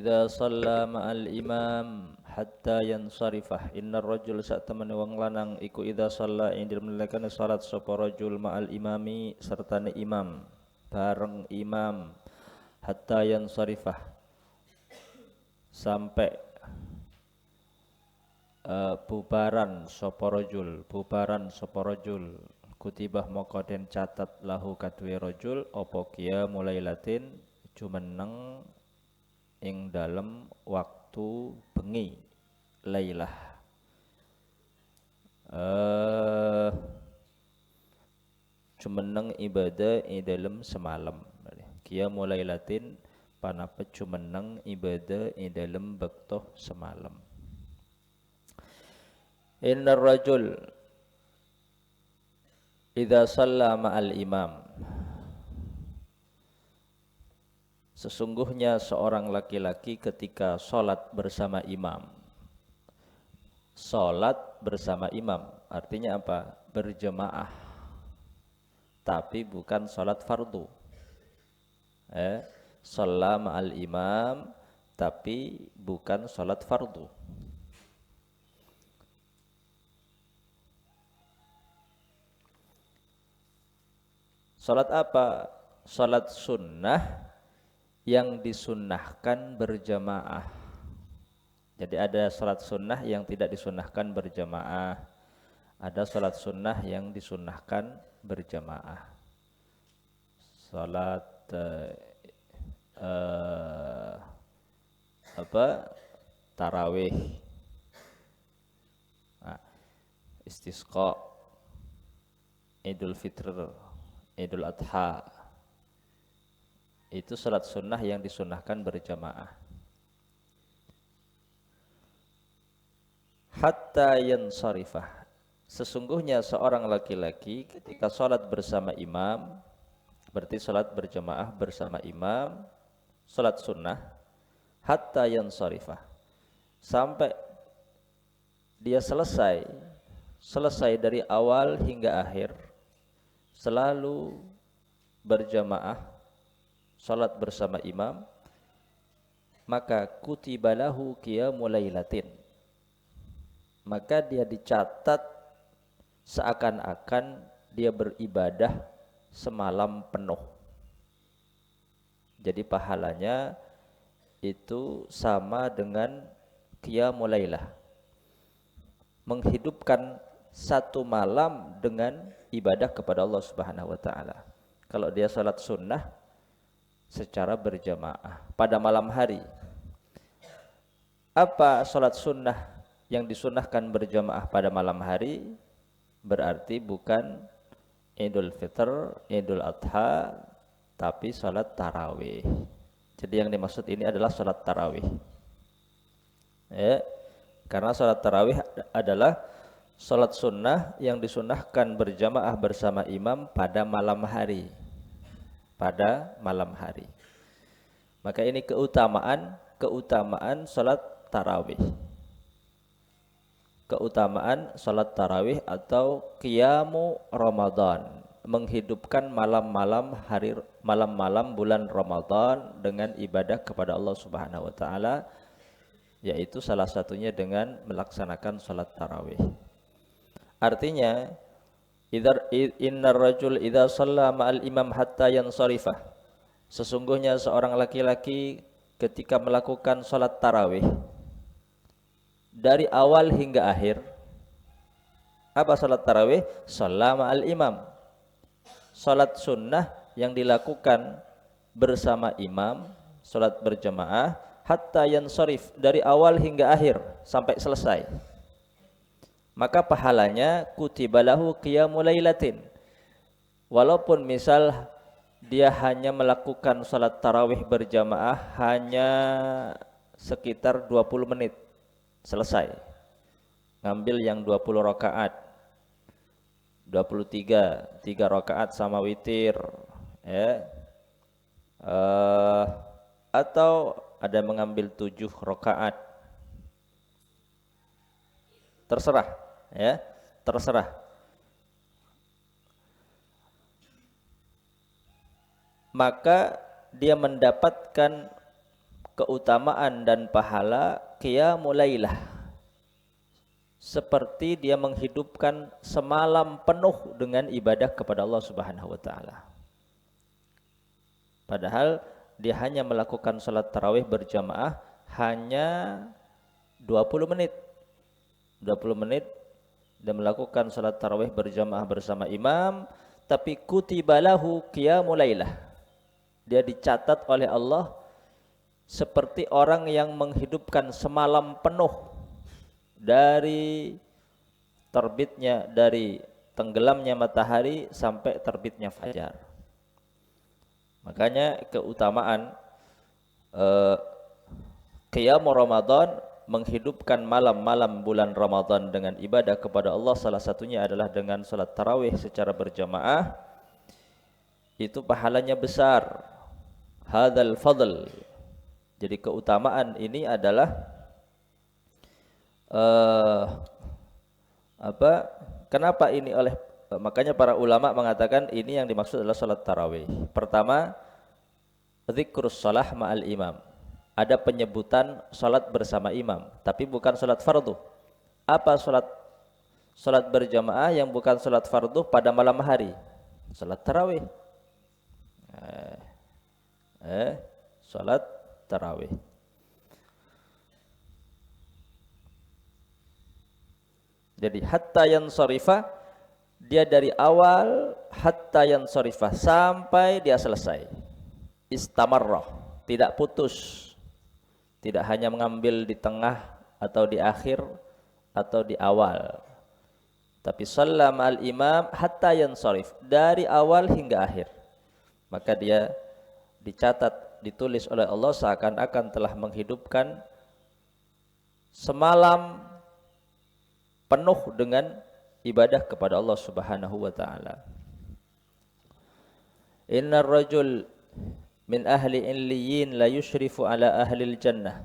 idza shalla ma'al imam hatta yansarifah innar rajul sa'tamani wong lanang iku idza shalla ing dalem nelekane salat sapa rajul ma'al imami sertane imam bareng imam hatta yansarifah sampai bubaran sapa rajul kutibah moko den catat lahu kaduwe rajul apa kia mulai latin jumeneng ing dalem waktu bengi lailah jumeneng ibadah ing dalem semalam kia mulai latin panapa jumeneng ibadah ing dalem bektoh semalam. Innar rajul idza shalla ma'al imam, sesungguhnya seorang laki-laki ketika sholat bersama imam. Sholat bersama imam artinya apa? Berjemaah, tapi bukan sholat fardu. Shalla ma'al imam tapi bukan sholat fardu. Sholat apa? Sholat sunnah yang disunnahkan berjamaah. Jadi ada sholat sunnah yang tidak disunnahkan berjamaah. Ada sholat sunnah yang disunnahkan berjamaah. Sholat tarawih, istisqa, Idul Fitr, Idul Adha, itu salat sunnah yang disunnahkan berjamaah. Hatta yansarifah, sesungguhnya seorang laki-laki ketika salat bersama imam, berarti salat berjamaah bersama imam, salat sunnah, hatta yansarifah, sampai dia selesai dari awal hingga akhir, selalu berjamaah salat bersama imam, maka kutibalahu qiyamul lailatin, maka dia dicatat seakan-akan dia beribadah semalam penuh. Jadi pahalanya itu sama dengan qiyamul lailah, menghidupkan satu malam dengan ibadah kepada Allah Subhanahu wa taala. Kalau dia salat sunnah secara berjamaah pada malam hari. Apa salat sunnah yang disunnahkan berjamaah pada malam hari? Berarti bukan Idul Fitr, Idul Adha, tapi salat tarawih. Jadi yang dimaksud ini adalah salat tarawih. Karena salat tarawih adalah salat sunnah yang disunnahkan berjamaah bersama imam pada malam hari. Maka ini keutamaan salat tarawih. Keutamaan salat tarawih atau qiyamu Ramadan, menghidupkan malam-malam bulan Ramadan dengan ibadah kepada Allah Subhanahu wa taala, yaitu salah satunya dengan melaksanakan salat tarawih. Artinya innar rajul idza shalla ma'al imam hatta yansarifah, sesungguhnya seorang laki-laki ketika melakukan salat tarawih dari awal hingga akhir. Apa salat tarawih? Shalla ma'al imam, salat sunnah yang dilakukan bersama imam, salat berjamaah, hatta yansarif, dari awal hingga akhir sampai selesai, maka pahalanya kutibalahu qiyamul lailatin. Walaupun misal dia hanya melakukan salat tarawih berjamaah hanya sekitar 20 menit selesai, ngambil yang 20 rakaat, 3 rakaat sama witir, atau ada mengambil 7 rakaat, terserah, terserah. Maka dia mendapatkan keutamaan dan pahala qiyamul lailah, seperti dia menghidupkan semalam penuh dengan ibadah kepada Allah Subhanahu wa taala. Padahal dia hanya melakukan salat tarawih berjamaah hanya 20 menit. 20 menit dia melakukan salat tarawih berjamaah bersama imam, tapi kutibalahu qiyamul lailah. Dia dicatat oleh Allah seperti orang yang menghidupkan semalam penuh dari tenggelamnya matahari sampai terbitnya fajar. Makanya keutamaan qiyamul Ramadan, menghidupkan malam-malam bulan Ramadan dengan ibadah kepada Allah, salah satunya adalah dengan salat tarawih secara berjamaah. Itu pahalanya besar. Hadzal fadl. Jadi keutamaan ini adalah kenapa ini makanya para ulama mengatakan ini yang dimaksud adalah salat tarawih. Pertama, dzikrus shalah ma'al imam. Ada penyebutan salat bersama imam, tapi bukan salat fardu. Apa salat berjamaah yang bukan salat fardu pada malam hari? Salat tarawih. Salat tarawih. Jadi hatta yansarifa, dia dari awal hatta yansarifa sampai dia selesai. Istamarrah, tidak putus. Tidak hanya mengambil di tengah atau di akhir atau di awal. Tapi shalla ma'al imam hatta yansarif, dari awal hingga akhir. Maka dia dicatat, ditulis oleh Allah seakan-akan telah menghidupkan semalam penuh dengan ibadah kepada Allah Subhanahu wa taala. Innar rajul min ahli illiyin la yushrifu ala ahli jannah.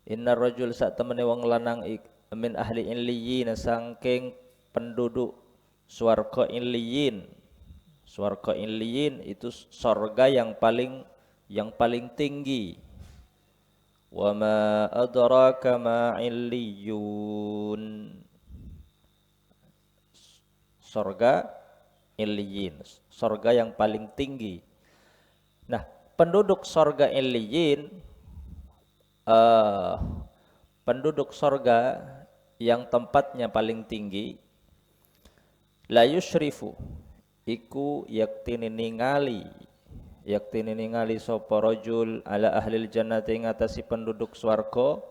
Innar rajul sak temene wong lanang min ahli illiyin, saking penduduk swarga illiyin. Swarga illiyin itu surga yang paling tinggi. Wa ma adraka ma illiyun. Surga illiyin, surga yang paling tinggi. Nah, penduduk surga illiyin, penduduk surga yang tempatnya paling tinggi, la yusyrifu, iku yaktini ningali sapa rajul ala ahlil jannati, ngatasi penduduk swarga.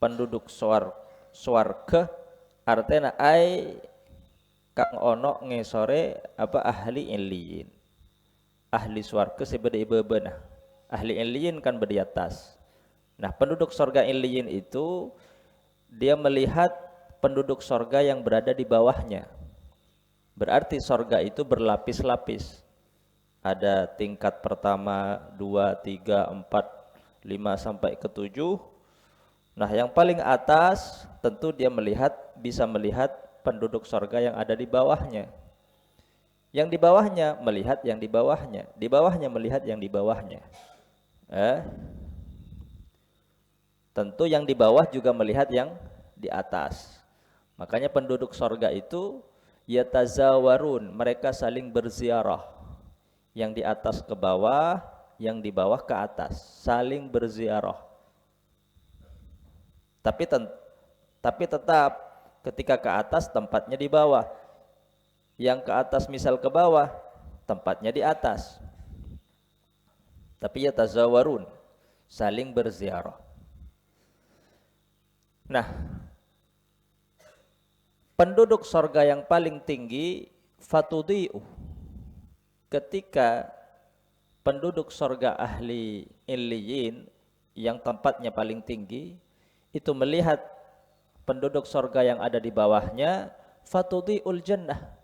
Penduduk swarga artena ai kang ono ngesore ahli illiyin. Ahli swarga sebeda ibebenah. Ahli illiyin kan di atas. Nah, penduduk surga illiyin itu dia melihat penduduk surga yang berada di bawahnya. Berarti surga itu berlapis-lapis. Ada tingkat pertama, 2, 3, 4, 5 sampai ke 7. Nah, yang paling atas tentu dia bisa melihat penduduk surga yang ada di bawahnya. Yang di bawahnya melihat yang di bawahnya, di bawahnya melihat yang di bawahnya. Tentu yang di bawah juga melihat yang di atas. Makanya penduduk surga itu yatazawarun, mereka saling berziarah. Yang di atas ke bawah, yang di bawah ke atas, saling berziarah. Tapi tetap ketika ke atas tempatnya di bawah. Yang ke atas misal ke bawah, tempatnya di atas. Tapi yatazawarun, saling berziarah. Nah, penduduk surga yang paling tinggi fatudi'u, ketika penduduk surga ahli illiyin yang tempatnya paling tinggi itu melihat penduduk surga yang ada di bawahnya, fatudi'ul jannah,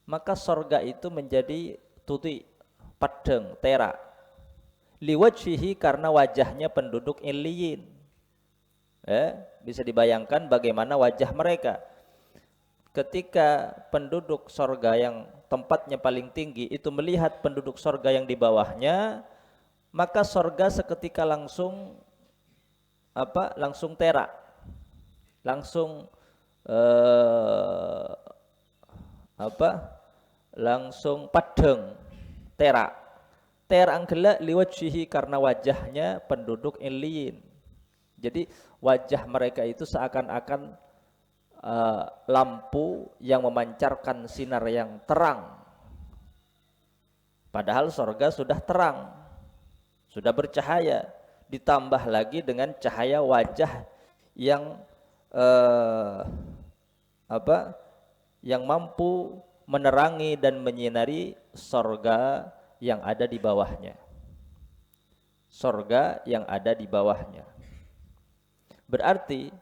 maka surga itu menjadi tudi, padeng, terak, liwajhihi, karena wajahnya penduduk illiyin. Bisa dibayangkan bagaimana wajah mereka ketika penduduk surga yang tempatnya paling tinggi itu melihat penduduk surga yang di bawahnya, maka sorga seketika langsung langsung terak, langsung eh, langsung padeng, terak. Terang gelak liwajhihi karena wajahnya penduduk Illiyin. Jadi wajah mereka itu seakan-akan lampu yang memancarkan sinar yang terang. Padahal sorga sudah terang, sudah bercahaya, ditambah lagi dengan cahaya wajah yang yang mampu menerangi dan menyinari sorga yang ada di bawahnya. Sorga yang ada di bawahnya. Berarti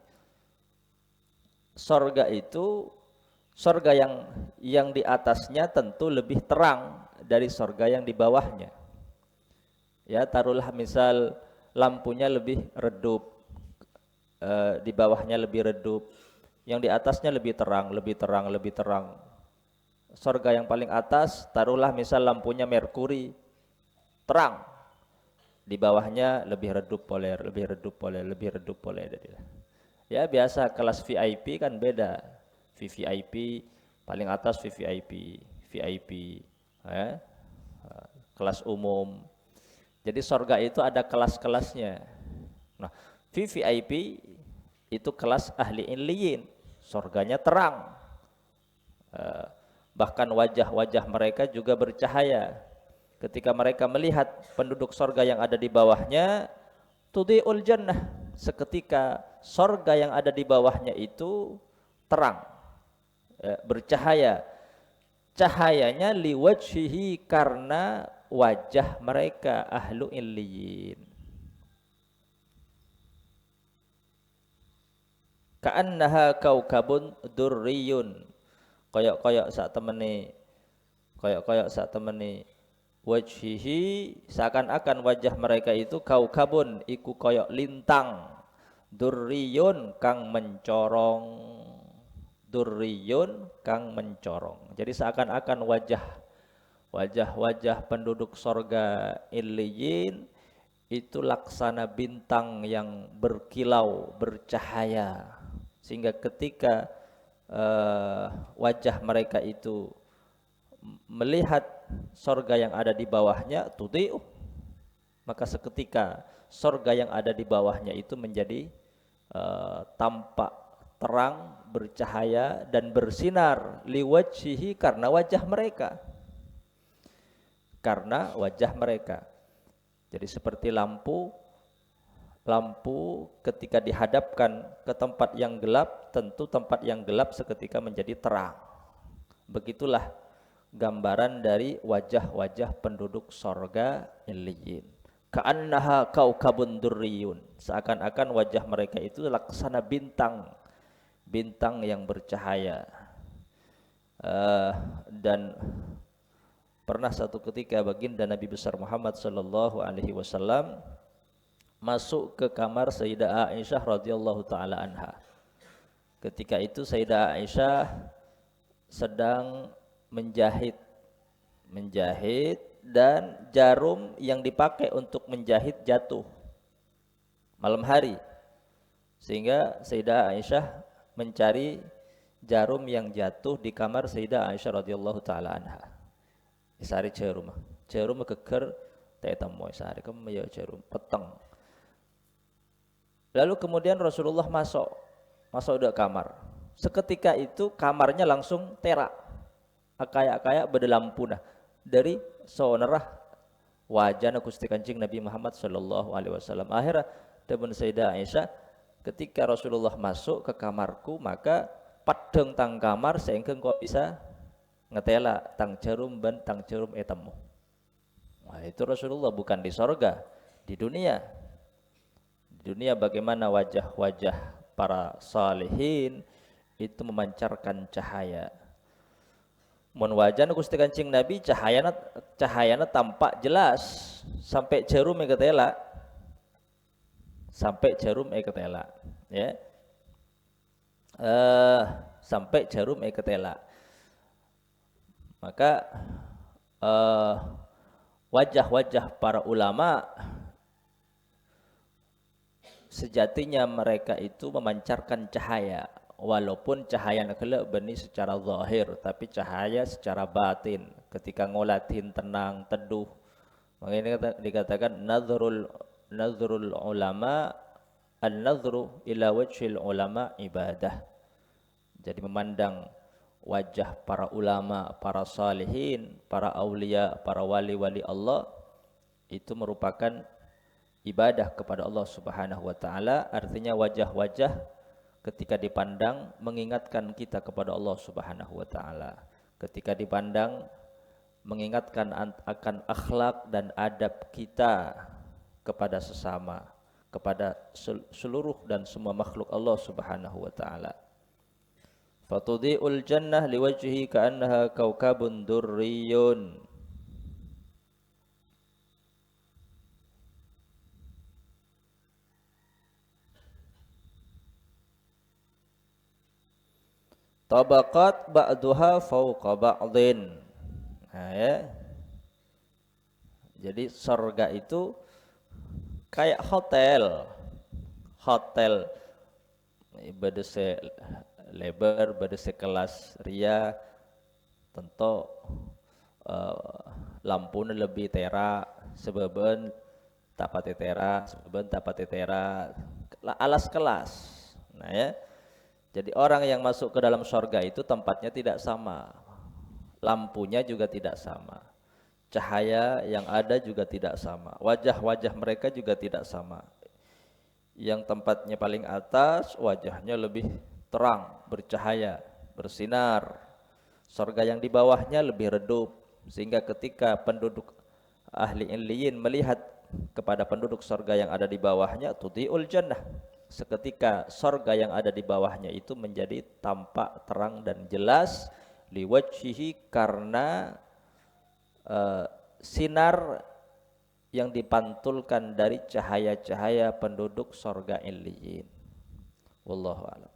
sorga itu, sorga yang di atasnya tentu lebih terang dari sorga yang di bawahnya. Ya, taruhlah misal lampunya lebih redup, di bawahnya lebih redup, yang di atasnya lebih terang, lebih terang, lebih terang. Sorga yang paling atas, taruhlah misal lampunya merkuri, terang, di bawahnya lebih redup poler, lebih redup poler, lebih redup poler. Ya biasa kelas VIP kan beda, VVIP paling atas VVIP, VIP, ya, kelas umum. Jadi sorga itu ada kelas-kelasnya. Nah, VVIP itu kelas ahli Illiyin, sorganya terang. Bahkan wajah-wajah mereka juga bercahaya. Ketika mereka melihat penduduk sorga yang ada di bawahnya, tudhi'ul jannah, seketika sorga yang ada di bawahnya itu terang, bercahaya. Cahayanya liwajhihi karena wajah mereka ahlu Illiyin. Ka'annaha kaukabun durriyun, koyok-koyok sak temene wajhihi, seakan-akan wajah mereka itu kaukabun, iku koyok lintang, durriyun kang mencorong, durriyun kang mencorong. Jadi seakan-akan wajah penduduk sorga Illiyin itu laksana bintang yang berkilau, bercahaya, sehingga ketika wajah mereka itu melihat sorga yang ada di bawahnya, tudhi'u, maka seketika sorga yang ada di bawahnya itu menjadi tampak terang, bercahaya dan bersinar, liwajhihi karena wajah mereka, karena wajah mereka. Jadi seperti lampu ketika dihadapkan ke tempat yang gelap, tentu tempat yang gelap seketika menjadi terang. Begitulah gambaran dari wajah-wajah penduduk sorga Illiyin. Ka'annaha kaukabun durriyun, seakan-akan wajah mereka itu laksana bintang, bintang yang bercahaya. Dan pernah satu ketika baginda Nabi besar Muhammad sallallahu alaihi wasallam masuk ke kamar Sayyidah Aisyah radhiyallahu taala anha. Ketika itu Sayyidah Aisyah sedang menjahit dan jarum yang dipakai untuk menjahit jatuh malam hari, sehingga Sayyidah Aisyah mencari jarum yang jatuh di kamar Sayyidah Aisyah radhiyallahu taala anha. Isari jarum keker tetamu isari kamu ya jarum peteng. Lalu kemudian Rasulullah masuk ke kamar. Seketika itu kamarnya langsung terak, kayak berlampu nah dari sonerah wajah Gusti Kanjeng Nabi Muhammad sallallahu alaihi wasallam. Akhirnya teman Sayyidah Aisyah, ketika Rasulullah masuk ke kamarku maka padeng tang kamar sehingga kok bisa ngetela tang jarum ban tang jarum etemu. Nah, itu Rasulullah bukan di sorga, di dunia. Di dunia bagaimana wajah-wajah para salihin itu memancarkan cahaya. Mun wajah Gusti Kanjeng Nabi cahayana tampak jelas sampai jarum ketela. Sampai jarum ketela, ya. Sampai jarum ketela. Maka wajah-wajah para ulama sejatinya mereka itu memancarkan cahaya, walaupun cahaya nakala beni secara zahir, tapi cahaya secara batin ketika ngolatin tenang teduh. Makanya dikatakan nazrul ulama, an-nazru ila wajhil ulama ibadah. Jadi memandang wajah para ulama, para salihin, para aulia, para wali-wali Allah itu merupakan ibadah kepada Allah Subhanahu wa taala. Artinya wajah-wajah ketika dipandang mengingatkan kita kepada Allah Subhanahu wa taala. Ketika dipandang mengingatkan akan akhlak dan adab kita kepada sesama, kepada seluruh dan semua makhluk Allah Subhanahu wa taala. Fatudhi'ul jannah liwajhi ka'annaha kaukabun durriyun. Tabaqat ba'duha fawqa ba'din. Nah, ya. Jadi surga itu kayak hotel. Hotel bedese lebar, bedese kelas ria, tentu lampuna lebih tera, sebeben tapate tera, sebeben tapate tera, alas kelas. Nah ya. Jadi orang yang masuk ke dalam surga itu tempatnya tidak sama. Lampunya juga tidak sama. Cahaya yang ada juga tidak sama. Wajah-wajah mereka juga tidak sama. Yang tempatnya paling atas wajahnya lebih terang, bercahaya, bersinar. Surga yang di bawahnya lebih redup. Sehingga ketika penduduk ahli illiyin melihat kepada penduduk surga yang ada di bawahnya, tudhi'ul jannah. Seketika sorga yang ada di bawahnya itu menjadi tampak terang dan jelas liwajhihi karena sinar yang dipantulkan dari cahaya-cahaya penduduk sorga illiyin. Wallahu a'lam.